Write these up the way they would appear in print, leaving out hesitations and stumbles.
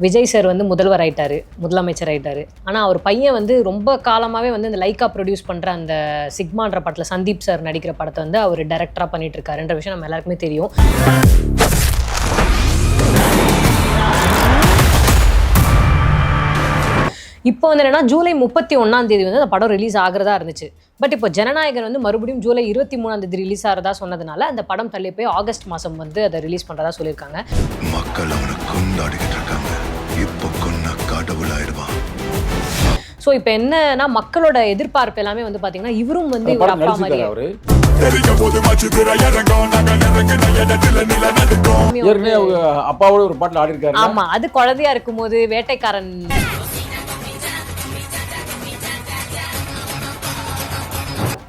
Vijay sir வந்து முதல்வர் ஆயிட்டாரு, முதலமைச்சர் ஆயிட்டாரு. ஆனால் அவர் பையன் வந்து ரொம்ப காலமாகவே வந்து இந்த லைக்கா ப்ரொடியூஸ் பண்ணுற அந்த சிக்மான்ற படத்தில் சந்தீப் சார் நடிக்கிற படத்தை வந்து அவர் டைரக்டராக பண்ணிட்டு இருக்காருன்ற விஷயம் நம்ம எல்லாருக்குமே தெரியும். இப்போ வந்து என்னன்னா ஜூலை 31 வந்து அந்த படம் ரிலீஸ் ஆகிறதா இருந்துச்சு. பட் இப்போ ஜனநாயகன் வந்து மறுபடியும் ஜூலை 23 ரிலீஸ் ஆகிறதா சொன்னதுனால அந்த படம் தள்ளி போய் ஆகஸ்ட் மாதம் வந்து அதை ரிலீஸ் பண்ணுறதா சொல்லியிருக்காங்க. மக்கள் அவனை கொண்டாடிக்கிட்டு இருக்காங்க. இப்போ கொன்ன கடவுளாயிடுவான். ஸோ இப்போ என்னன்னா மக்களோட எதிர்பார்ப்பு எல்லாமே வந்து பார்த்தீங்கன்னா இவரும் வந்து இவர் அப்பா மாதிரி அப்பாவோட ஒரு பாட்டில் ஆடி இருக்காரு. ஆமா, அது குழந்தையா இருக்கும்போது வேட்டைக்காரன்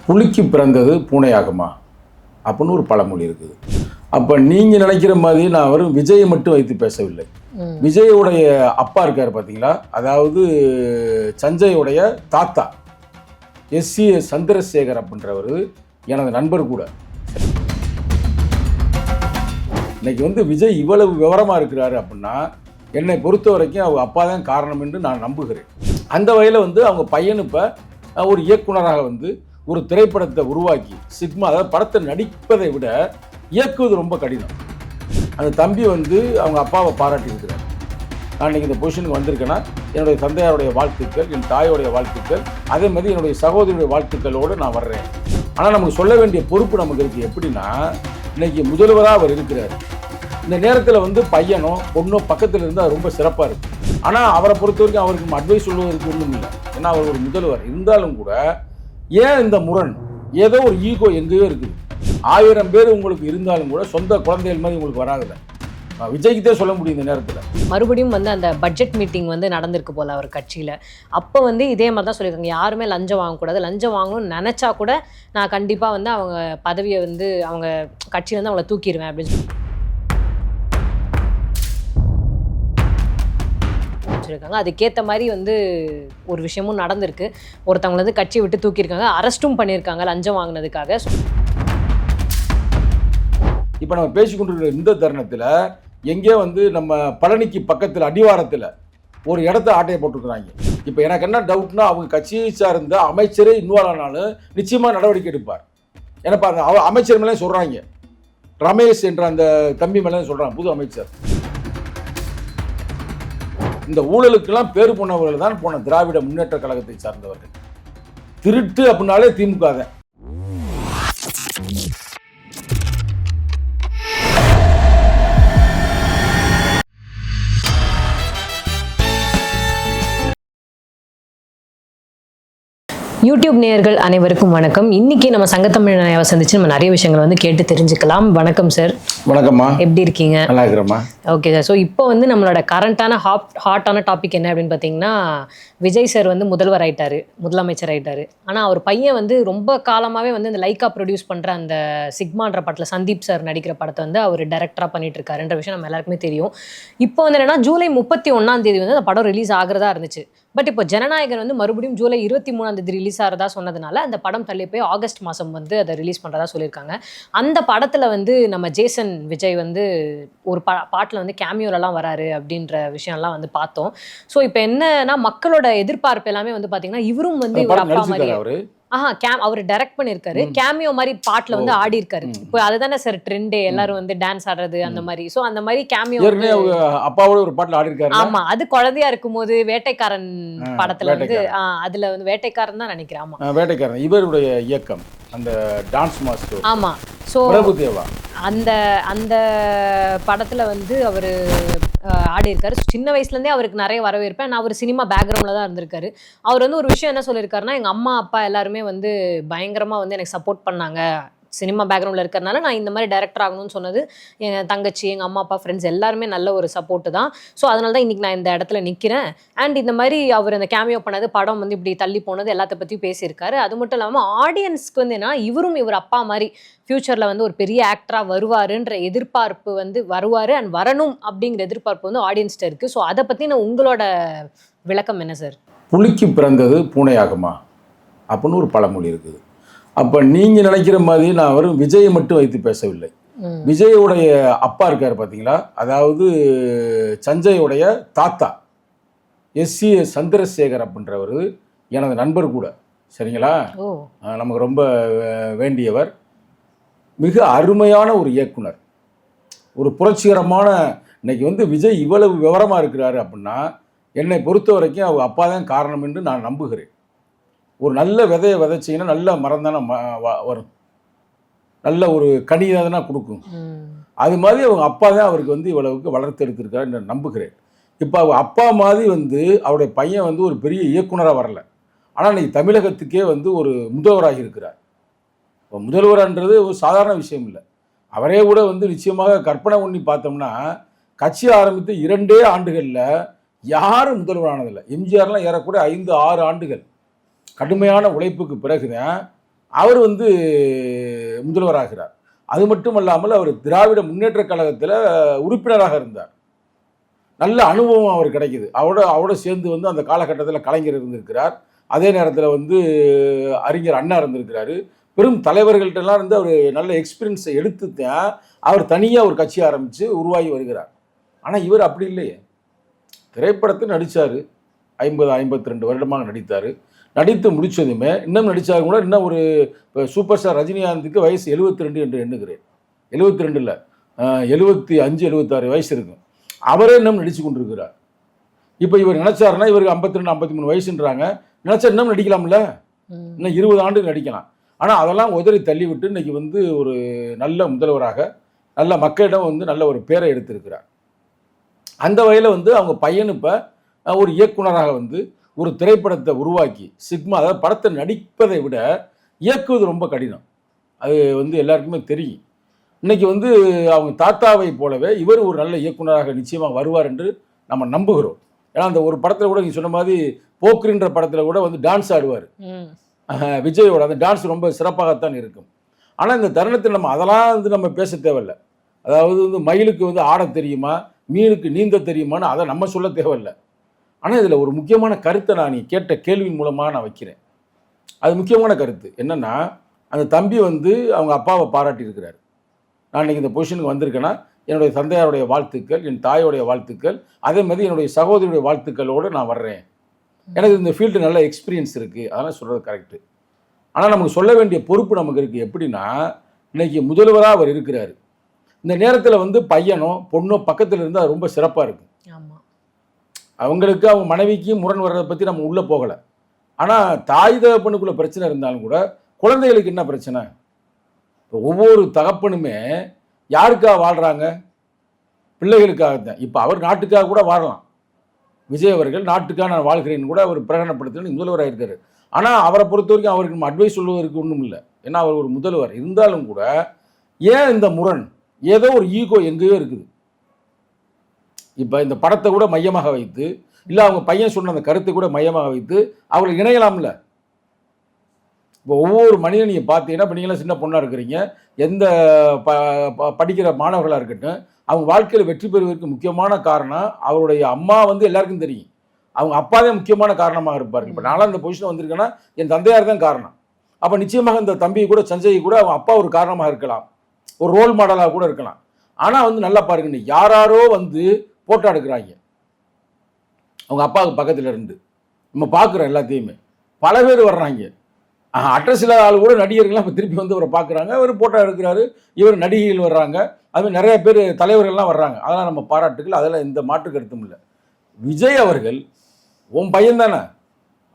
புலிக்கு பிறந்தது பூனையாகுமா அப்படின்னு ஒரு பழமொழி இருக்குது. அப்போ நீங்கள் நினைக்கிற மாதிரி நான் வெறும் விஜயை மட்டும் வைத்து பேசவில்லை. விஜயோடைய அப்பா இருக்கார் பார்த்தீங்களா, அதாவது சஞ்சயோடைய தாத்தா எஸ்சி சந்திரசேகர் அப்படின்றவர் எனது நண்பர் கூட. இன்னைக்கு வந்து விஜய் இவ்வளவு விவரமாக இருக்கிறாரு அப்படின்னா என்னை பொறுத்த வரைக்கும் அவங்க அப்பா தான் காரணம் என்று நான் நம்புகிறேன். அந்த வகையில் வந்து அவங்க பையன் இப்போ ஒரு இயக்குனராக வந்து ஒரு திரைப்படத்தை உருவாக்கி சிக்மா, அதாவது படத்தை நடிப்பதை விட இயக்குவது ரொம்ப கடினம். அந்த தம்பி வந்து அவங்க அப்பாவை பாராட்டி இருக்கிறார். நான் இன்றைக்கி இந்த பொசிஷனுக்கு வந்திருக்கேன்னா என்னுடைய தந்தையாருடைய வாழ்த்துக்கள், என் தாயோடைய வாழ்த்துக்கள், அதே மாதிரி என்னுடைய சகோதரியுடைய வாழ்த்துக்களோடு நான் வர்றேன். ஆனால் நமக்கு சொல்ல வேண்டிய பொறுப்பு நமக்கு இருக்குது. எப்படின்னா இன்றைக்கி முதல்வராக அவர் இருக்கிறார். இந்த நேரத்தில் வந்து பையனோ பொண்ணோ பக்கத்தில் இருந்தால் அது ரொம்ப சிறப்பாக இருக்குது. ஆனால் அவரை பொறுத்த வரைக்கும் அவருக்கு நம்ம அட்வைஸ் சொல்வதற்கு ஒன்றும் இல்லை. ஏன்னா அவர் ஒரு முதல்வர் இருந்தாலும் கூட ஏன் இந்த முரண், ஏதோ ஒரு ஈகோ எங்கேயோ இருக்குது. 1000 பேர் உங்களுக்கு இருந்தாலும் கூட சொந்த குழந்தைகள் மாதிரி உங்களுக்கு வராதுல்ல. விஜய்க்குதே சொல்ல முடியும் இந்த நேரத்தில். மறுபடியும் வந்து அந்த பட்ஜெட் மீட்டிங் வந்து நடந்திருக்கு போல் அவர் கட்சியில். அப்போ வந்து இதே மாதிரி தான் சொல்லியிருக்காங்க, யாருமே லஞ்சம் வாங்கக்கூடாது, லஞ்சம் வாங்கணும்னு நினச்சா கூட நான் கண்டிப்பாக வந்து அவங்க பதவியை வந்து அவங்க கட்சியிலேருந்து அவங்கள தூக்கிடுவேன் அப்படின்னு சொல்லியிருக்காங்க. அதுக்கேற்ற மாதிரி வந்து ஒரு விஷயமும் நடந்திருக்கு. ஒருத்தவங்க வந்து கட்சியை விட்டு தூக்கியிருக்காங்க, அரெஸ்ட்டும் பண்ணியிருக்காங்க லஞ்சம் வாங்கினதுக்காக. இப்போ நம்ம பேசிக்கொண்டிருக்கிற இந்த தருணத்தில் எங்கேயோ வந்து நம்ம பழனிக்கு பக்கத்தில் அடிவாரத்தில் ஒரு இடத்த ஆட்டையை போட்டுருக்குறாங்க. இப்போ எனக்கு என்ன டவுட்னா அவங்க கட்சியை சார்ந்த அமைச்சரே இன்வால்வ் ஆனாலும் நிச்சயமாக நடவடிக்கை எடுப்பார். ஏன்னா அந்த அமைச்சர் மேலே சொல்கிறாங்க, ரமேஷ் என்ற அந்த தம்பி மேலே சொல்கிறாங்க, புது அமைச்சர். இந்த ஊழலுக்கெல்லாம் பேர் போனவர்கள் தான் போன திராவிட முன்னேற்ற கழகத்தை சார்ந்தவர்கள். திருட்டு அப்படின்னாலே திமுக தான். யூடியூப் நேயர்கள் அனைவருக்கும் வணக்கம். இன்னைக்கு நம்ம சங்கத்தமிழ் நாயாவை சந்திச்சு நம்ம நிறைய விஷயங்களை வந்து கேட்டு தெரிஞ்சுக்கலாம். வணக்கம் சார். வணக்கம்மா. எப்படி இருக்கீங்க? நல்லா இருக்கிறேம்மா. Okay sir. ஸோ இப்போ வந்து நம்மளோட கரண்டான ஹாட்டான டாபிக் என்ன அப்படின்னு பார்த்தீங்கன்னா, விஜய் சார் வந்து முதல்வர் ஆயிட்டாரு, முதலமைச்சர் ஆயிட்டாரு. ஆனால் அவர் பையன் வந்து ரொம்ப காலமாகவே வந்து இந்த லைக்கா ப்ரொடியூஸ் பண்ணுற அந்த சிக்மான்ற படத்தில் சந்தீப் சார் நடிக்கிற படத்தை வந்து அவர் டைரக்டராக பண்ணிட்டு இருக்காருன்ற விஷயம் நம்ம எல்லாருக்குமே தெரியும். இப்போ வந்து என்னன்னா ஜூலை 31 வந்து அந்த படம் ரிலீஸ் ஆகிறதா இருந்துச்சு. பட் இப்போ ஜனநாயகன் வந்து மறுபடியும் ஜூலை 23 ரிலீஸ் ஆகிறதா சொன்னதுனால அந்த படம் தள்ளி போய் ஆகஸ்ட் மாதம் வந்து அதை ரிலீஸ் பண்ணுறதா சொல்லியிருக்காங்க. அந்த படத்தில் வந்து நம்ம ஜேசன் விஜய் வந்து ஒரு பாட்டில் வந்து கேமியோலலாம் வராரு அப்படின்ற விஷயம்லாம் வந்து பார்த்தோம். ஸோ இப்போ என்னன்னா மக்களோட எதிர்பார்ப்பு எல்லாமே வந்து பார்த்தீங்கன்னா இவரும் வந்து இவர் அப்பா மாதிரி அவர் டைரக்ட் பண்ணியிருக்காரு, கேமியோ மாதிரி பாட்டில் வந்து ஆடி இருக்காரு. இப்போ அதுதானே சார் ட்ரெண்டே, எல்லாரும் வந்து டான்ஸ் ஆடுறது அந்த மாதிரி. ஸோ அந்த மாதிரி கேமியோ அப்பாவோட ஒரு பாட்டில் ஆடி இருக்காரு. ஆமா, அது குழந்தையா இருக்கும்போது வேட்டைக்காரன் படத்துல வந்து அதுல வந்து வேட்டைக்காரன் தான் நினைக்கிறேன். ஆமா, வேட்டைக்காரன் இவருடைய இயக்கம், அந்த டான்ஸ் மாஸ்டர். ஆமா. ஸோ பிரபுதேவா அந்த அந்த படத்துல வந்து அவர் ஆடி இருக்காரு. சின்ன வயசுலேருந்தே அவருக்கு நிறைய வரவேற்பேன். நான் அவர் சினிமா பேக்ரவுண்டில் தான் இருந்திருக்காரு. அவர் வந்து ஒரு விஷயம் என்ன சொல்லியிருக்காருன்னா, எங்கள் அம்மா அப்பா எல்லாருமே வந்து பயங்கரமாக வந்து எனக்கு சப்போர்ட் பண்ணாங்க. சினிமா பேக்ரவுண்டில் இருக்கிறதுனால நான் இந்த மாதிரி டைரக்டர் ஆகணும்னு சொன்னது எங்கள் தங்கச்சி, எங்கள் அம்மா அப்பா, ஃப்ரெண்ட்ஸ் எல்லாருமே நல்ல ஒரு சப்போர்ட்டு தான். ஸோ அதனால தான் இன்றைக்கி நான் இந்த இடத்துல நிற்கிறேன். அண்ட் இந்த மாதிரி அவர் அந்த கேமியோ பண்ணது, படம் வந்து இப்படி தள்ளி போனது எல்லாத்த பற்றியும் பேசியிருக்காரு. அது மட்டும் இல்லாமல் ஆடியன்ஸ்க்கு வந்து என்ன, இவரும் இவர் அப்பா மாதிரி ஃப்யூச்சரில் வந்து ஒரு பெரிய ஆக்டராக வருவாருன்ற எதிர்பார்ப்பு வந்து வருவார் அண்ட் வரணும் அப்படிங்கிற எதிர்பார்ப்பு வந்து ஆடியன்ஸ்கிட்ட இருக்குது. ஸோ அதை பற்றின உங்களோட விளக்கம் என்ன சார்? புலிக்கு பிறந்தது பூனையாகுமா அப்படின்னு ஒரு பழமொழி இருக்குது. அப்போ நீங்கள் நினைக்கிற மாதிரி நான் வெறும் விஜயை மட்டும் வைத்து பேசவில்லை. விஜயோடைய அப்பா இருக்கார் பார்த்தீங்களா, அதாவது சஞ்சயோடைய தாத்தா எஸ்சி சந்திரசேகர் அப்படின்றவர் எனது நண்பர் கூட. சரிங்களா, ஓ. நமக்கு ரொம்ப வேண்டியவர். மிக அருமையான ஒரு இயக்குனர், ஒரு புரட்சிகரமான. இன்னைக்கு வந்து விஜய் இவ்வளவு விவரமாக இருக்கிறாரு அப்படின்னா என்னை பொறுத்த வரைக்கும் அவங்க அப்பா தான் காரணம் என்று நான் நம்புகிறேன். ஒரு நல்ல விதையை விதைச்சிங்கன்னா நல்ல மரம் தானே வரும், நல்ல ஒரு கனி தானே கொடுக்கும். அது மாதிரி அவங்க அப்பா தான் அவருக்கு வந்து இவ்வளவுக்கு வளர்த்து எடுத்திருக்காரு என்று நம்புகிறேன். இப்போ அவங்க அப்பா மாதிரி வந்து அவருடைய பையன் வந்து ஒரு பெரிய இயக்குனராக வரல, ஆனால் இன்னைக்கு தமிழகத்துக்கே வந்து ஒரு முதல்வராகி இருக்கிறார். இப்போ முதல்வர்ன்றது ஒரு சாதாரண விஷயம் இல்லை. அவரே கூட வந்து நிச்சயமாக கற்பனை பண்ணி பார்த்தோம்னா கட்சி ஆரம்பித்து 2 ஆண்டுகளில் யாரும் முதல்வரானதில்லை. எம்ஜிஆர்லாம் ஏறக்கூட 5-6 ஆண்டுகள் கடுமையான உழைப்புக்கு பிறகுதான் அவர் வந்து முதல்வராகிறார். அது மட்டும் அல்லாமல் அவர் திராவிட முன்னேற்ற கழகத்தில் உறுப்பினராக இருந்தார். நல்ல அனுபவம் அவர் கிடைக்குது. அவரோட சேர்ந்து வந்து அந்த காலகட்டத்தில் கலைஞர் இருந்திருக்கிறார். அதே நேரத்தில் வந்து அறிஞர் அண்ணா இருந்திருக்கிறாரு. பெரும் தலைவர்கள்ட்டெல்லாம் இருந்து அவர் நல்ல எக்ஸ்பீரியன்ஸை எடுத்து தான் அவர் தனியாக ஒரு கட்சி ஆரம்பித்து உருவாகி வருகிறார். ஆனால் இவர் அப்படி இல்லையே. திரைப்படத்தில் நடித்தார், 50-52 வருடமாக நடித்தார். நடித்து முடித்ததுமே இன்னும் நடித்தார் கூட இன்னும் ஒரு சூப்பர் ஸ்டார் ரஜினிகாந்துக்கு வயசு 72 என்று எண்ணுகிறேன். 72 இல்லை, 75-76 வயசு இருக்கும். அவரே இன்னும் நடித்து கொண்டிருக்கிறார். இப்போ இவர் நினச்சாருன்னா இவருக்கு 52-53 வயசுன்றாங்க. நினச்சா இன்னும் நடிக்கலாம்ல, இன்னும் 20 ஆண்டு நடிக்கலாம். ஆனால் அதெல்லாம் உதறி தள்ளிவிட்டு இன்றைக்கி வந்து ஒரு நல்ல முதல்வராக நல்ல மக்களிடம் வந்து நல்ல ஒரு பேரை எடுத்திருக்கிறார். அந்த வகையில் வந்து அவங்க பையன் இப்போ ஒரு இயக்குனராக வந்து ஒரு திரைப்படத்தை உருவாக்கி சிக்மா, அதாவது படத்தை நடிப்பதை விட இயக்குவது ரொம்ப கடினம். அது வந்து எல்லாருக்குமே தெரியும். இன்றைக்கி வந்து அவங்க தாத்தாவை போலவே இவர் ஒரு நல்ல இயக்குனராக நிச்சயமாக வருவார் என்று நம்ம நம்புகிறோம். ஏன்னா அந்த ஒரு படத்தில் கூட நீங்கள் சொன்ன மாதிரி போக்குரின்ற படத்தில் கூட வந்து டான்ஸ் ஆடுவார் விஜயோட. அந்த டான்ஸ் ரொம்ப சிறப்பாகத்தான் இருக்கும். ஆனால் இந்த தருணத்தில் நம்ம அதெல்லாம் வந்து நம்ம பேச தேவையில்லை. அதாவது வந்து மயிலுக்கு வந்து ஆட தெரியுமா, மீனுக்கு நீந்த தெரியுமான்னு அதை நம்ம சொல்ல தேவையில்லை. ஆனால் இதில் ஒரு முக்கியமான கருத்தை நான் நீ கேட்ட கேள்வியின் மூலமாக நான் வைக்கிறேன். அது முக்கியமான கருத்து என்னென்னா, அந்த தம்பி வந்து அவங்க அப்பாவை பாராட்டியிருக்கிறார். நான் இன்றைக்கி இந்த பொசிஷனுக்கு வந்திருக்கேன்னா என்னுடைய தந்தையாருடைய வாழ்த்துக்கள், என் தாயோடைய வாழ்த்துக்கள், அதே மாதிரி என்னுடைய சகோதரியுடைய வாழ்த்துக்களோடு நான் வர்றேன். எனக்கு இந்த ஃபீல்டு நல்ல எக்ஸ்பீரியன்ஸ் இருக்குது, அதெல்லாம் சொல்கிறது கரெக்டு. ஆனால் நமக்கு சொல்ல வேண்டிய பொறுப்பு நமக்கு இருக்குது. எப்படின்னா, இன்றைக்கி முதல்வராக அவர் இருக்கிறார். இந்த நேரத்தில் வந்து பையனோ பொண்ணோ பக்கத்தில் இருந்தால் ரொம்ப சிறப்பாக இருக்கும். அவங்களுக்கு அவங்க மனைவிக்கும் முரண் வர்றதை பற்றி நம்ம உள்ளே போகலை. ஆனால் தாய் தகப்பனுக்குள்ள பிரச்சனை இருந்தாலும் கூட குழந்தைகளுக்கு என்ன பிரச்சனை? இப்போ ஒவ்வொரு தகப்பனுமே யாருக்காக வாழ்கிறாங்க? பிள்ளைகளுக்காக தான். இப்போ அவர் நாட்டுக்காக கூட வாழலாம். விஜய் அவர்கள் நாட்டுக்காக நான் வாழ்கிறேன்னு கூட அவர் பிரகடனப்படுத்துன்னு முதல்வராக இருக்கார். ஆனால் அவரை பொறுத்த வரைக்கும் அவருக்கு நம்ம அட்வைஸ் சொல்வதற்கு ஒன்றும் இல்லை. ஏன்னா அவர் ஒரு முதல்வர் இருந்தாலும் கூட ஏன் இந்த முரண்? ஏதோ ஒரு ஈகோ எங்கேயோ இருக்குது. இப்போ இந்த படத்தை கூட மையமாக வைத்து, இல்லை அவங்க பையன் சொன்ன அந்த கருத்தை கூட மையமாக வைத்து அவங்களை இணையலாம்ல. இப்போ ஒவ்வொரு மனிதன் நீங்கள் பார்த்தீங்கன்னா, இப்போ நீங்களாம் சின்ன பொண்ணாக இருக்கிறீங்க, எந்த படிக்கிற மாணவர்களாக இருக்கட்டும், அவங்க வாழ்க்கையில் வெற்றி பெறுவதற்கு முக்கியமான காரணம் அவருடைய அம்மா வந்து எல்லாருக்கும் தெரியும். அவங்க அப்பா தான் முக்கியமான காரணமாக இருப்பார். இப்போ நானும் இந்த பொசிஷன் வந்திருக்கேன்னா என் தந்தையார் தான் காரணம். அப்போ நிச்சயமாக இந்த தம்பி கூட சஞ்சய் கூட அவங்க அப்பா ஒரு காரணமாக இருக்கலாம், ஒரு ரோல் மாடலாக கூட இருக்கலாம். ஆனால் வந்து நல்லா பாருங்க, யாராரோ வந்து போட்டோ எடுக்கிறாங்க அவங்க அப்பாவுக்கு பக்கத்தில் இருந்து. நம்ம பார்க்குறோம் எல்லாத்தையுமே, பல பேர் வர்றாங்க. அட்ரஸ் இல்லாத ஆள் கூட நடிகர்கள்லாம் இப்போ திருப்பி வந்து அவரை பார்க்குறாங்க. அவர் போட்டோ எடுக்கிறாரு, இவர் நடிகைகள் வர்றாங்க, அதுமாதிரி நிறைய பேர் தலைவர்கள்லாம் வர்றாங்க. அதெல்லாம் நம்ம பாராட்டுகள், அதெல்லாம் எந்த மாற்று கருத்தும் இல்லை. விஜய் அவர்கள் உன் பையன் தானே,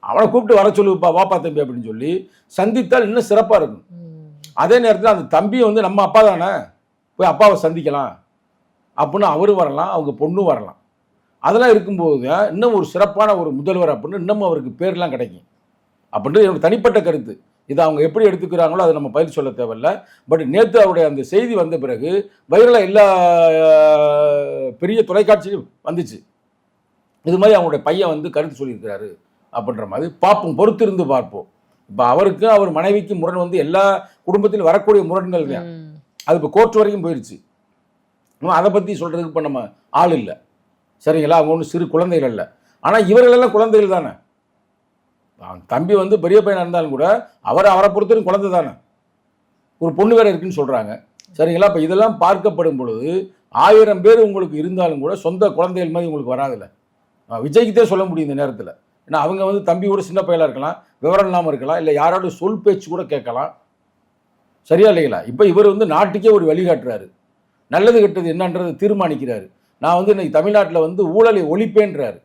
அவனை கூப்பிட்டு வர சொல்லுப்பா, வாப்பா தம்பி அப்படின்னு சொல்லி சந்தித்தால் இன்னும் சிறப்பாக இருக்கும். அதே நேரத்தில் அந்த தம்பி வந்து நம்ம அப்பா தானே, போய் அப்பாவை சந்திக்கலாம் அப்படின்னு அவரும் வரலாம், அவங்க பொண்ணும் வரலாம். அதெல்லாம் இருக்கும்போது இன்னும் ஒரு சிறப்பான ஒரு முதல்வர் அப்படின்னு இன்னும் அவருக்கு பேர்லாம் கிடைக்கும் அப்படின்றது என்னோட தனிப்பட்ட கருத்து. இதை அவங்க எப்படி எடுத்துக்கிறாங்களோ அதை நம்ம பயிர் சொல்ல தேவையில்லை. பட் நேற்று அவருடைய அந்த செய்தி வந்த பிறகு வைரலாக எல்லா பெரிய தொலைக்காட்சியும் வந்துச்சு. இது மாதிரி அவங்களுடைய பையன் வந்து கருத்து சொல்லியிருக்கிறாரு அப்படின்ற மாதிரி பார்ப்போம், பொறுத்திருந்து பார்ப்போம். இப்போ அவருக்கும் அவர் மனைவிக்கும் முரண் வந்து எல்லா குடும்பத்திலும் வரக்கூடிய முரண்கள் தான். அது இப்போ கோர்ட் வரைக்கும் போயிடுச்சு. அதை பற்றி சொல்கிறதுக்கு இப்போ நம்ம ஆள் இல்லை, சரிங்களா? அவங்க ஒன்றும் சிறு குழந்தைகள் இல்லை. ஆனால் இவர்களெல்லாம் குழந்தைகள் தானே. தம்பி வந்து பெரிய பையனாக இருந்தாலும் கூட அவரை பொறுத்தவரைக்கும் குழந்தை தானே. ஒரு பொண்ணு வேறு இருக்குன்னு சொல்கிறாங்க. சரிங்களா? இப்போ இதெல்லாம் பார்க்கப்படும் பொழுது 1000 பேர் உங்களுக்கு இருந்தாலும் கூட சொந்த குழந்தைகள் மாதிரி உங்களுக்கு வராதுல்ல. விஜய்க்குதே சொல்ல முடியும் இந்த நேரத்தில். ஏன்னா அவங்க வந்து தம்பியோட சின்ன பையலாக இருக்கலாம், விவரம் இல்லாமல் இருக்கலாம், இல்லை யாரோட சொல் பேச்சு கூட கேட்கலாம். சரியா இல்லைங்களா? இப்போ இவர் வந்து நாட்டுக்கே ஒரு வழிகாட்டுறாரு. நல்லது கெட்டது என்னன்றது தீர்மானிக்கிறாரு. நான் வந்து இன்னைக்கு தமிழ்நாட்டில் வந்து ஊழலை ஒழிப்பேன்றாரு.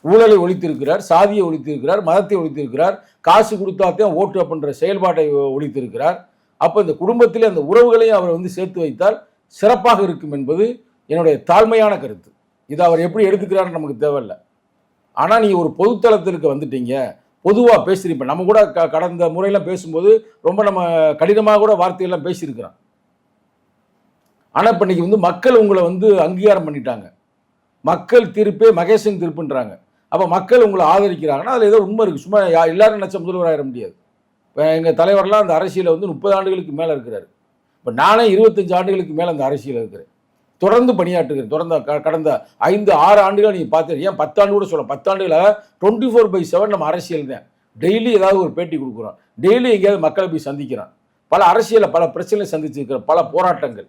ஊழலை ஒழித்திருக்கிறார், சாதியை ஒழித்திருக்கிறார், மதத்தை ஒழித்திருக்கிறார், காசு கொடுத்தாத்தான் ஓட்டு அப்படின்ற செயல்பாட்டை ஒழித்திருக்கிறார். அப்போ இந்த குடும்பத்திலே அந்த உறவுகளையும் அவர் வந்து சேர்த்து வைத்தால் சிறப்பாக இருக்கும் என்பது என்னுடைய தாழ்மையான கருத்து. இதை அவர் எப்படி எடுத்துக்கிறாருன்னு நமக்கு தேவையில்லை. ஆனால் நீங்கள் ஒரு பொதுத்தளத்திற்கு வந்துட்டீங்க, பொதுவாக பேசுகிறீங்க. நம்ம கூட கடந்த முறையெல்லாம் பேசும்போது ரொம்ப நம்ம கடினமாக கூட வார்த்தையெல்லாம் பேசியிருக்கிறோம். ஆனால் இப்போ இன்னைக்கு வந்து மக்கள் உங்களை வந்து அங்கீகாரம் பண்ணிட்டாங்க. மக்கள் தீர்ப்பே மகேசன் தீர்ப்புன்றாங்க. அப்போ மக்கள் உங்களை ஆதரிக்கிறாங்கன்னா அதில் ஏதோ உண்மை இருக்குது. சும்மா எல்லாரும் நினச்ச முதல்வராக முடியாது. இப்போ எங்கள் தலைவரெலாம் அந்த அரசியலில் வந்து 30 ஆண்டுகளுக்கு மேலே இருக்கிறார். இப்போ நானே 25 ஆண்டுகளுக்கு மேலே அந்த அரசியலில் இருக்கிறேன். தொடர்ந்து பணியாற்றுகிறேன். கடந்த 5-6 ஆண்டுகள் நீங்கள் பார்த்து, ஏன் 10 ஆண்டு கூட சொல்லலாம். 10 ஆண்டுகளை 24/7 நம்ம அரசியல் தான். டெய்லி ஏதாவது ஒரு பேட்டி கொடுக்குறோம், டெய்லி எங்கேயாவது மக்களை போய் சந்திக்கிறோம். பல அரசியலில் பல பிரச்சனைகளை சந்திச்சிருக்கிறோம், பல போராட்டங்கள்,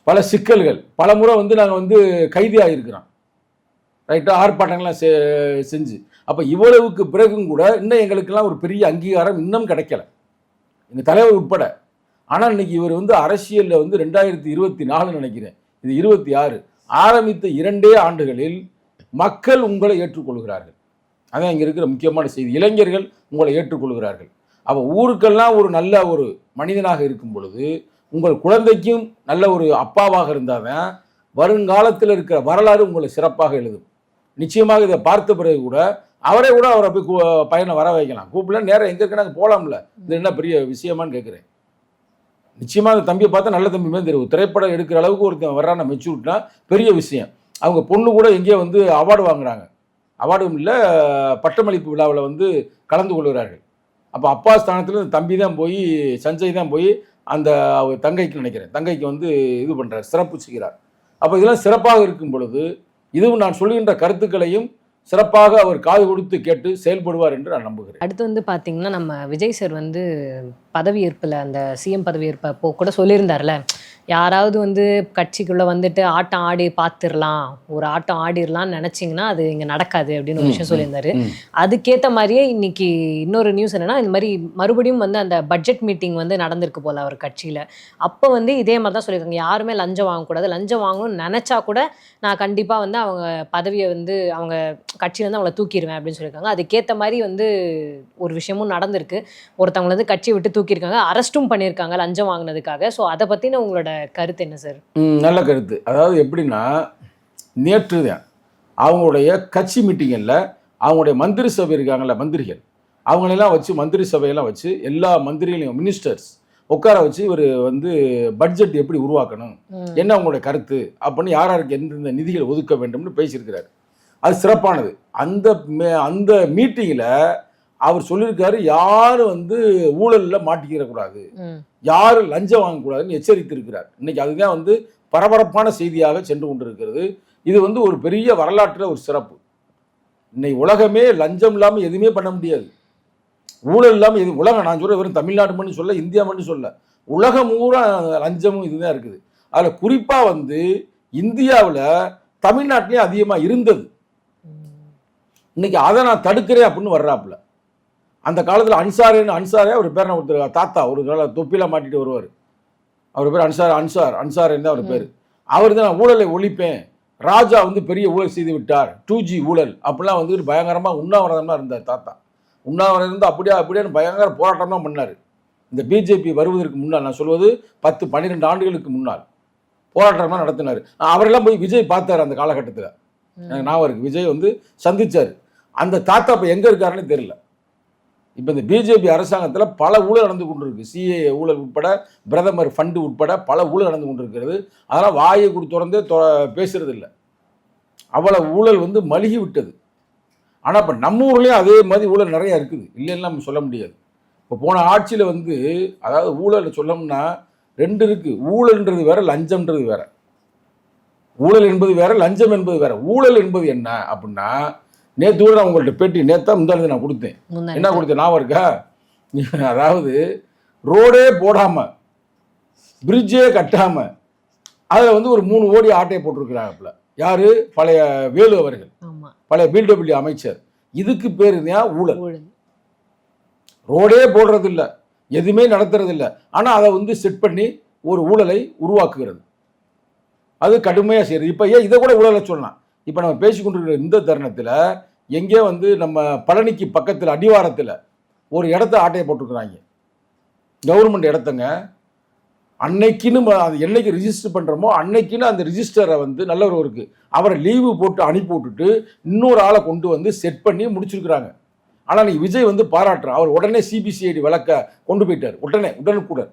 பல சிக்கல்கள், பல முறை வந்து நாங்கள் வந்து கைதியாக இருக்கிறோம். ரைட்டாக ஆர்ப்பாட்டங்கள்லாம் செஞ்சு. அப்போ இவ்வளவுக்கு பிறகும் கூட இன்னும் எங்களுக்கெல்லாம் ஒரு பெரிய அங்கீகாரம் இன்னும் கிடைக்கல, எங்கள் தலைவர் உட்பட. ஆனால் இன்னைக்கு இவர் வந்து அரசியலில் வந்து 2024 நினைக்கிறேன், இது 26 ஆரம்பித்த 2 ஆண்டுகளில் மக்கள் உங்களை ஏற்றுக்கொள்கிறார்கள். அதான் இங்கே இருக்கிற முக்கியமான செய்தி. இளைஞர்கள் உங்களை ஏற்றுக்கொள்கிறார்கள். அப்போ ஊருக்கெல்லாம் ஒரு நல்ல ஒரு மனிதனாக இருக்கும் பொழுது உங்கள் குழந்தைக்கும் நல்ல ஒரு அப்பாவாக இருந்தால் தான் வருங்காலத்தில் இருக்கிற வரலாறு உங்களை சிறப்பாக எழுதும். நிச்சயமாக இதை பார்த்த பிறகு கூட அவரை போய் பையனை வர வைக்கலாம். கூப்பிடல நேரம் எங்கே இருக்க நாங்கள் போகலாம்ல, இது என்ன பெரிய விஷயமானு கேட்குறேன். நிச்சயமாக அந்த தம்பியை பார்த்தா நல்ல தம்பி மாதிரி தெரியும். திரைப்படம் எடுக்கிற அளவுக்கு ஒருத்தன் வர்றான மெச்சூரிட்டினா பெரிய விஷயம். அவங்க பொண்ணு கூட எங்கேயோ வந்து அவார்டு வாங்குறாங்க. அவார்டும் இல்லை, பட்டமளிப்பு விழாவில் வந்து கலந்து கொள்கிறார்கள். அப்போ அப்பா ஸ்தானத்தில் இந்த தம்பி தான் போய், சஞ்சய் தான் போய் அந்த தங்கைக்கு நினைக்கிறேன், தங்கைக்கு வந்து இது பண்ணுறார், சிறப்பு செய்கிறார். அப்போ இதெல்லாம் சிறப்பாக இருக்கும் பொழுது இதுவும் நான் சொல்கின்ற கருத்துக்களையும் சிறப்பாக அவர் காது கொடுத்து கேட்டு செயல்படுவார் என்று நான் நம்புகிறேன். அடுத்து வந்து பார்த்தீங்கன்னா, நம்ம விஜய் சார் வந்து பதவியேற்பில் அந்த சிஎம் பதவியேற்பப்போ கூட சொல்லியிருந்தார்ல, யாராவது வந்து கட்சிக்குள்ளே வந்துட்டு ஆட்டம் ஆடி பார்த்துடலாம், ஒரு ஆட்டம் ஆடிடலாம்னு நினச்சிங்கன்னா அது இங்கே நடக்காது அப்படின்னு ஒரு விஷயம் சொல்லியிருந்தாரு. அதுக்கேற்ற மாதிரியே இன்னைக்கு இன்னொரு நியூஸ் என்னன்னா, இந்த மாதிரி மறுபடியும் வந்து அந்த பட்ஜெட் மீட்டிங் வந்து நடந்திருக்கு போல் அவர் கட்சியில். அப்போ வந்து இதே மாதிரி தான் சொல்லியிருக்காங்க, யாருமே லஞ்சம் வாங்கக்கூடாது, லஞ்சம் வாங்கணும்னு நினச்சா கூட நான் கண்டிப்பாக வந்து அவங்க பதவியை வந்து அவங்க கட்சியிலேருந்து அவங்கள தூக்கிடுவேன் அப்படின்னு சொல்லியிருக்காங்க. அதுக்கேற்ற மாதிரி வந்து ஒரு விஷயமும் நடந்திருக்கு. ஒருத்தவங்களை வந்து கட்சியை விட்டு தூக்கியிருக்காங்க, அரெஸ்ட்டும் பண்ணியிருக்காங்க லஞ்சம் வாங்கினதுக்காக. ஸோ அதை பற்றின உங்களோட கருத்து என்ன சார்? நல்ல கருத்து. அதாவது எப்படின்னா, நேற்று தான் அவங்களுடைய கட்சி மீட்டிங்கில் அவங்களுடைய மந்திரி சபை இருக்காங்கல்ல, மந்திரிகள், அவங்களெல்லாம் வச்சு மந்திரி சபையெல்லாம் வச்சு எல்லா மந்திரிகளையும் மினிஸ்டர்ஸ் உட்கார வச்சு இவர் வந்து பட்ஜெட் எப்படி உருவாக்கணும், என்ன அவங்களுடைய கருத்து அப்படின்னு, யாருக்கு எந்தெந்த நிதிகள் ஒதுக்க வேண்டும்னு பேசியிருக்கிறார். அது சிறப்பானது. அந்த மீட்டிங்கில் அவர் சொல்லியிருக்காரு, யாரும் வந்து ஊழலில் மாட்டிக்கிறக்கூடாது, யாரும் லஞ்சம் வாங்கக்கூடாதுன்னு எச்சரித்திருக்கிறார். இன்னைக்கு அதுதான் வந்து பரபரப்பான செய்தியாக சென்று கொண்டிருக்கிறது. இது வந்து ஒரு பெரிய வரலாற்றில் ஒரு சிறப்பு. இன்னைக்கு உலகமே லஞ்சம் இல்லாமல் எதுவுமே பண்ண முடியாது, ஊழல் இல்லாமல் எது உலகம், நான் சொல்ல வெறும் தமிழ்நாடு மட்டும் சொல்ல, இந்தியா மட்டும் சொல்ல, உலகம் பூரா லஞ்சமும் இதுதான் இருக்குது. அதில் குறிப்பாக வந்து இந்தியாவில் தமிழ்நாட்டிலே அதிகமாக இருந்தது. இன்னைக்கு அதை நான் தடுக்கிறேன் அப்படின்னு வர்றாப்புல. அந்த காலத்தில் அன்சாரே ஒரு பேர், நான் ஒருத்தர் தாத்தா ஒரு தொப்பிலாம் மாட்டிட்டு வருவார், அவர் பேர் அன்சார் தான் அவர் பேர். அவர் தான் நான் ஊழலை ஒழிப்பேன், ராஜா வந்து பெரிய ஊழல் செய்து விட்டார், 2G ஊழல் அப்படிலாம் வந்து பயங்கரமாக உண்ணாவிரதமாக இருந்தார் தாத்தா. உண்ணாவிரதம் இருந்து அப்படியே பயங்கர போராட்டம்லாம் பண்ணார். இந்த பிஜேபி வருவதற்கு முன்னால், நான் சொல்வது 10-12 ஆண்டுகளுக்கு முன்னால் போராட்டம்லாம் நடத்தினார். அவரெல்லாம் போய் விஜய் பார்த்தார் அந்த காலகட்டத்தில், எனக்கு ஞாபகம் இருக்குது. விஜய் வந்து சந்திச்சார். அந்த தாத்தா இப்போ எங்கே இருக்காருன்னு தெரியல. இப்போ இந்த பிஜேபி அரசாங்கத்தில் பல ஊழல் நடந்து கொண்டிருக்கு. சிஏஏ ஊழல் உட்பட, பிரதமர் ஃபண்டு உட்பட பல ஊழல் நடந்து கொண்டிருக்கிறது. அதெல்லாம் வாயை திறந்தே பேசுறது இல்லை. அவ்வளோ ஊழல் வந்து மழுகி விட்டது. ஆனால் இப்போ நம்ம ஊர்லேயும் அதே மாதிரி ஊழல் நிறையா இருக்குது, இல்லைன்னு நம்ம சொல்ல முடியாது. இப்போ போன ஆட்சியில் வந்து, அதாவது ஊழல் சொல்லணும்னா 2 இருக்குது. ஊழல்ன்றது வேற, லஞ்சம்ன்றது வேற. ஊழல் என்பது வேற, லஞ்சம் என்பது வேற. ஊழல் என்பது என்ன அப்படின்னா, நேற்று நான் உங்கள்கிட்ட பேட்டி, நேற்றா முந்தானது நான் கொடுத்தேன். என்ன கொடுத்தேன் ஞாபகம் இருக்கா? அதாவது ரோடே போடாமல் பிரிட்ஜே கட்டாமல் அதில் வந்து ஒரு 3 கோடி ஆட்டையை போட்டிருக்கிறாங்கல்ல. யார்? பழைய வேலு அவர்கள், பழைய பிடபிள்யூ அமைச்சர். இதுக்கு பேர் தான் ஊழல். ரோடே போடுறது இல்லை, எதுவுமே நடத்துறது இல்லை, ஆனால் அதை வந்து செட் பண்ணி ஒரு ஊழலை உருவாக்குகிறது. அது கடுமையாக செய்யுது. இப்போ ஏன் இதை கூட ஊழலை சொல்லலாம். இப்போ நம்ம பேசிக்கொண்டிருக்கிற இந்த தருணத்தில் எங்கே வந்து நம்ம பழனிக்கு பக்கத்தில் அடிவாரத்தில் ஒரு இடத்த ஆட்டையை போட்டிருக்கிறாங்க, கவர்மெண்ட் இடத்தங்க. அன்னைக்குன்னு அது என்னைக்கு ரிஜிஸ்டர் பண்ணுறோமோ அன்னைக்குன்னு அந்த ரிஜிஸ்டரை வந்து நல்லவருக்கு அவரை லீவு போட்டு அனுப்பி விட்டுட்டு இன்னொரு ஆளை கொண்டு வந்து செட் பண்ணி முடிச்சிருக்கிறாங்க. ஆனால் நீ விஜய் வந்து பாராட்டுறான். அவர் உடனே சிபிசிஐடி வழக்க கொண்டு போயிட்டார். உடனுக்குடன்.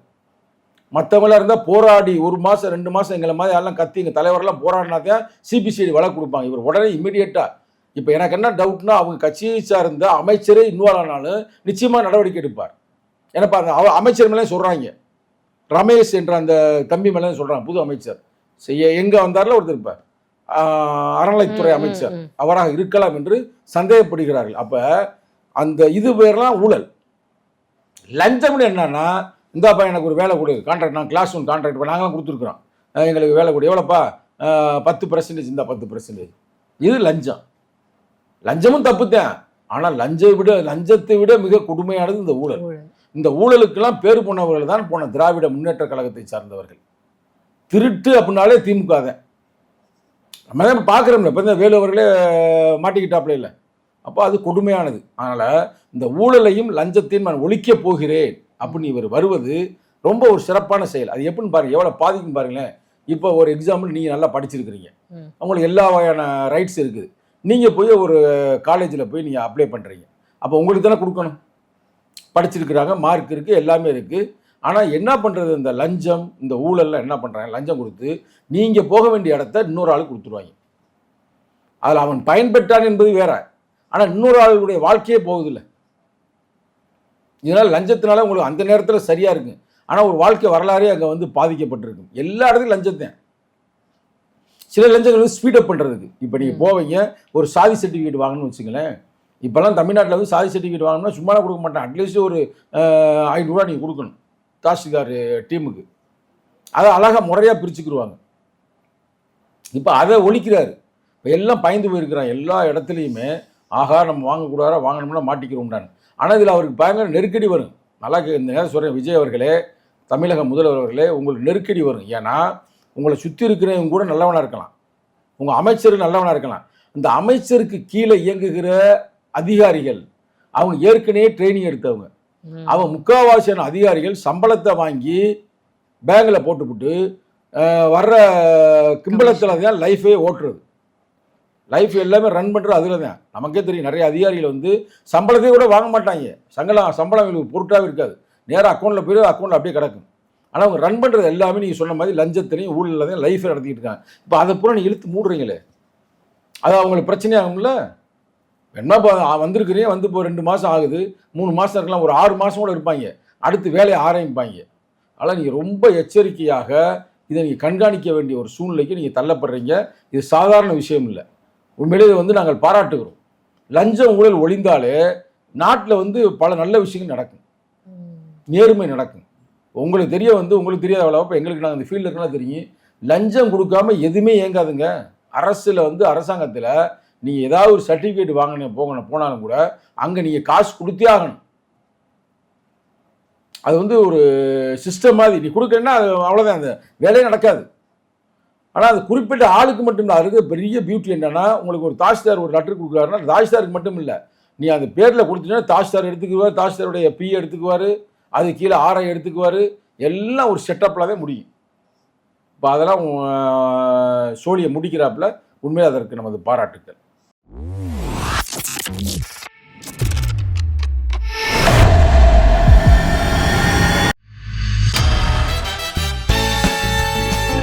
மற்றவங்களாம் இருந்தால் போராடி 1 மாதம் 2 மாதம் எங்களை மாதிரி எல்லாம் கத்தி எங்கள் தலைவரெல்லாம் போராடினா தான் சிபிசிஐடி வழக்கு கொடுப்பாங்க. இவர் உடனே இம்மிடியேட்டாக. இப்போ எனக்கு என்ன டவுட்னா, அவங்க கட்சியை சார்ந்த அமைச்சரே இன்வால்வ் ஆனாலும் நிச்சயமாக நடவடிக்கை எடுப்பார். ஏன்னா அந்த அமைச்சர் மேலே சொல்கிறாங்க, ரமேஷ் என்ற அந்த தம்பி மேலே சொல்கிறாங்க, புது அமைச்சர் எங்கே வந்தார்ல ஒருத்தர் இருப்பார், அறநிலைத்துறை அமைச்சர், அவராக இருக்கலாம் என்று சந்தேகப்படுகிறார்கள். அப்போ அந்த இது பேர்லாம் ஊழல். லஞ்சம்னு என்னன்னா, இந்தாப்பா எனக்கு ஒரு வேலை கொடு, கான்ட்ராக்ட், நான் கிளாஸ் 1 கான்ட்ராக்ட் நாங்களாம் கொடுத்துருக்குறோம், எங்களுக்கு வேலை கொடு, எவ்வளோப்பா 10% இந்த 10%. இது லஞ்சம். லஞ்சமும் தப்பு தான், ஆனால் லஞ்சத்தை விட மிக கொடுமையானது இந்த ஊழல். இந்த ஊழலுக்கெல்லாம் பேர் போனவர்கள் தான் போன திராவிட முன்னேற்ற கழகத்தை சார்ந்தவர்கள். திருட்டு அப்படின்னாலே திமுக தான். நம்ம தான் பார்க்குறோம்ல, இப்போ இந்த வேலு அவர்களே மாட்டிக்கிட்டாப்புல இல்லை. அப்போ அது கொடுமையானது. அதனால் இந்த ஊழலையும் லஞ்சத்தையும் நான் ஒழிக்கப் போகிறேன் அப்படின்னு இவர் வருவது ரொம்ப ஒரு சிறப்பான செயல். அது எப்படின்னு பாருங்கள், எவ்வளோ பாதிக்கும் பாருங்களேன். இப்போ ஒரு எக்ஸாம்பிள், நீங்கள் நல்லா படிச்சிருக்கிறீங்க, உங்களுக்கு எல்லா வகையான ரைட்ஸ் இருக்குது. நீங்கள் போய் ஒரு காலேஜில் போய் நீங்கள் அப்ளை பண்ணுறீங்க, அப்போ உங்களுக்கு தானே கொடுக்கணும். படிச்சிருக்கிறாங்க, மார்க் இருக்குது, எல்லாமே இருக்குது. ஆனால் என்ன பண்ணுறது, இந்த லஞ்சம், இந்த ஊழலில் என்ன பண்ணுறாங்க, லஞ்சம் கொடுத்து நீங்கள் போக வேண்டிய இடத்த இன்னொரு ஆளுக்கு கொடுத்துருவாங்க. அதில் அவன் பயன்பெற்றான் என்பது வேற, ஆனால் இன்னொரு ஆளுடைய வாழ்க்கையே போகுதில்லை. இதனால் லஞ்சத்தினால உங்களுக்கு அந்த நேரத்தில் சரியாக இருக்குது, ஆனால் ஒரு வாழ்க்கை வரலாறே அங்கே வந்து பாதிக்கப்பட்டிருக்கு. எல்லா இடத்துலையும் லஞ்சத்தை. சில லஞ்சங்கள் வந்து ஸ்பீடப் பண்ணுறதுக்கு. இப்போ நீங்கள் போவீங்க, ஒரு சாதி சர்டிஃபிகேட் வாங்கணும்னு வச்சுங்களேன். இப்போல்லாம் தமிழ்நாட்டில் வந்து சாதி சர்டிஃபிகேட் வாங்கணும்னா சும்மாலாம் கொடுக்க மாட்டேன், அட்லீஸ்ட் ஒரு 500 ரூபா நீங்கள் கொடுக்கணும் தாசில்தார் டீமுக்கு. அதை அழகாக முறையாக பிரிச்சுக்கிடுவாங்க. இப்போ அதை ஒழிக்கிறாரு. இப்போ எல்லாம் பயந்து போயிருக்கிறான். எல்லா இடத்துலையுமே ஆகா நம்ம வாங்கக்கூடாதா, வாங்கணும்னா மாட்டிக்கிறோம்டான்னு. ஆனால் இதில் அவருக்கு பயங்கர நெருக்கடி வரும். நல்லா இந்த நேரம் சொல்கிறேன், விஜய் அவர்களே, தமிழக முதல்வர் அவர்களே, உங்களுக்கு நெருக்கடி வரும். ஏன்னா உங்களை சுற்றி இருக்கிறவங்க கூட நல்லவனாக இருக்கலாம், உங்கள் அமைச்சர் நல்லவனாக இருக்கலாம். இந்த அமைச்சருக்கு கீழே இயங்குகிற அதிகாரிகள் அவங்க ஏற்கனவே ட்ரைனிங் எடுத்தவங்க. அவங்க முக்கால்வாசியான அதிகாரிகள் சம்பளத்தை வாங்கி பேங்கில் போட்டுவிட்டு வர்ற கிம்பளத்தில் தான் லைஃபே ஓட்டுறது. லைஃப் எல்லாமே ரன் பண்ணுறது அதில் தான். நமக்கே தெரியும், நிறைய அதிகாரிகள் வந்து சம்பளத்தையும் கூட வாங்க மாட்டாங்க. சம்பளம் எங்களுக்கு பொருட்டாகவே இருக்காது, நேராக அக்கௌண்ட்டில் போய் அக்கௌண்ட்டில் அப்படியே கிடக்கும். ஆனால் அவங்க ரன் பண்ணுறது எல்லாமே நீங்கள் சொன்ன மாதிரி லஞ்சத்திலையும் ஊழலில் தான் லைஃபை நடத்திக்கிட்டு இருக்காங்க. இப்போ அதை பூரா நீங்கள் இழுத்து மூடுறீங்களே, அது அவங்களுக்கு பிரச்சனையாகும்ல. என்ன வந்திருக்கிறீங்க, வந்து இப்போ 2 மாதம் ஆகுது, 3 மாதம் இருக்கலாம், ஒரு 6 மாதம் கூட இருப்பாங்க, அடுத்து வேலையை ஆரம்பிப்பாங்க. அதனால் நீங்கள் ரொம்ப எச்சரிக்கையாக இதை நீங்கள் கண்காணிக்க வேண்டிய ஒரு சூழ்நிலைக்கு நீங்கள் தள்ளப்படுறீங்க. இது சாதாரண விஷயம் இல்லை. உண்மையிலே வந்து நாங்கள் பாராட்டுகிறோம். லஞ்சம் ஊழல் ஒழிந்தாலே நாட்டில் வந்து பல நல்ல விஷயங்கள் நடக்கும், நேர்மை நடக்கும். உங்களுக்கு உங்களுக்கு தெரியாத அவ்வளோ. இப்போ எங்களுக்கு நாங்கள் இந்த ஃபீல்டில் இருக்கலாம் தெரியும், லஞ்சம் கொடுக்காம எதுவுமே இயங்காதுங்க. அரசில் வந்து அரசாங்கத்தில் நீங்கள் ஏதாவது ஒரு சர்டிஃபிகேட் போனாலும் கூட அங்கே நீங்கள் காசு கொடுத்தே ஆகணும். அது வந்து ஒரு சிஸ்டம் மாதிரி. நீ கொடுக்கலன்னா அது அவ்வளோதான், அந்த வேலையே நடக்காது. ஆனால் அது குறிப்பிட்ட ஆளுக்கு மட்டும் இல்லை. அதுக்கு பெரிய பியூட்டி என்னென்னா, உங்களுக்கு ஒரு தாசில்தார் ஒரு லெட்டர் கொடுக்குறாருன்னா தாசில்தாருக்கு மட்டும் இல்லை, நீ அந்த பேரில் கொடுத்தீங்கன்னா தாசில்தார் எடுத்துக்குவார், தாசில்தாருடைய பி எடுத்துக்குவார், அது கீழே ஆர்ஐ எடுத்துக்குவார், எல்லாம் ஒரு செட்டப்பில் தான் முடியும். இப்போ அதெல்லாம் சோழியை முடிக்கிறாப்புல. உண்மையாக அதற்கு நமது பாராட்டுக்கள்.